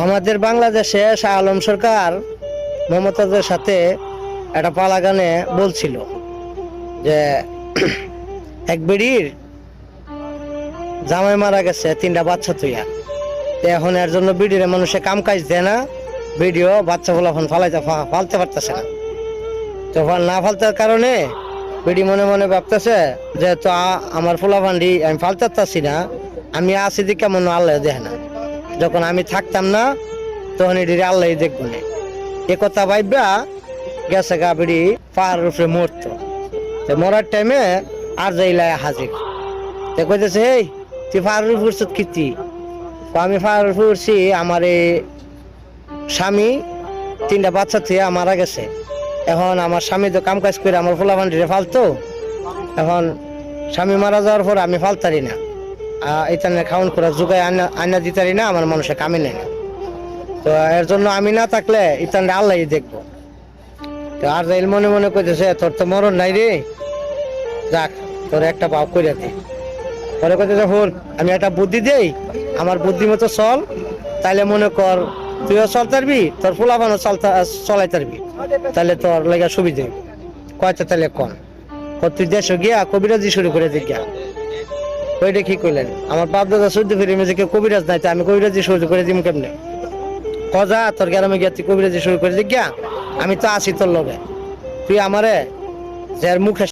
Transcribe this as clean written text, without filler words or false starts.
আমাদের বাংলাদেশে শাহ আলম সরকার মমতাজের সাথে একটা পালা গানে বলছিল যে এক বেড়ির জামাই মারা গেছে 3টা বাচ্চা তুইয়া, তো এখন এর জন্য বিড়ির মানুষে কাম কাজ দেয় না, ভিডিও বাচ্চা ফলাফল ফালতে পারতেছে না। তো না ফালতার কারণে বিড়ি মনে মনে ভাবতেছে যে তো আমার ফলাফান্ডি আমি ফালতে পারতাছি না, আমি আসি দিকে মনে আল্লাহ দেখে না, যখন আমি থাকতাম না তখন এটি আল্লাহ দেখবো না। এ কথা ভাইবা গেছে গা বিড়ি পাহাড়ের উপরে মরতো। তো মরার টাইমে আর যাইলাই হাজির, তো কইতেছে এই তুই পাহাড়ের উপর উঠছিস কীর্তি? আমি পাহাড়ের উপর উঠছি, আমার এই স্বামী 3টা বাচ্চা থেকে মারা গেছে, এখন আমার স্বামী তো কাম কাজ করে আমার ফোলাফান্ডিরে ফালতো, এখন স্বামী মারা যাওয়ার পর আমি ফালতারি না, এখানে খাওয়ান করে যোগায় আনা দিতারি না, আমার মানুষের কামে নেয় না, তো এর জন্য আমি না থাকলে ইতানটা আল্লাহ দেখবো। তো আর যাইল মনে মনে কইতেছে তোর তো মরণ নাই রে, যাক তোর একটা ভাব করে দে। পরে কইতেছে হুন আমি একটা বুদ্ধি দেই, আমার বুদ্ধি মতো চল, তাইলে মনে কর তুইও চলতে পারবি, তোর ফুলাবানও চলাইতে পারবি, তাহলে তোর লেগে সুবিধে। কয়টা তাহলে কন তুই দেশে গিয়া কবিরাজি শুরু করে দিক গিয়া। ওইটা কি কইলেন? আমার বাপ দাদা সৌদি ফিরে মেঝে কেউ কবিরাজ নাই, আমি কবিরাজি শুরু করে দিম কেমনে? কজা তোর গ্রামে গিয়া তুই কবিরাজি শুরু করে দিক গিয়া, আমি তো আছি তোর লগে, তুই আমারে যার মুখে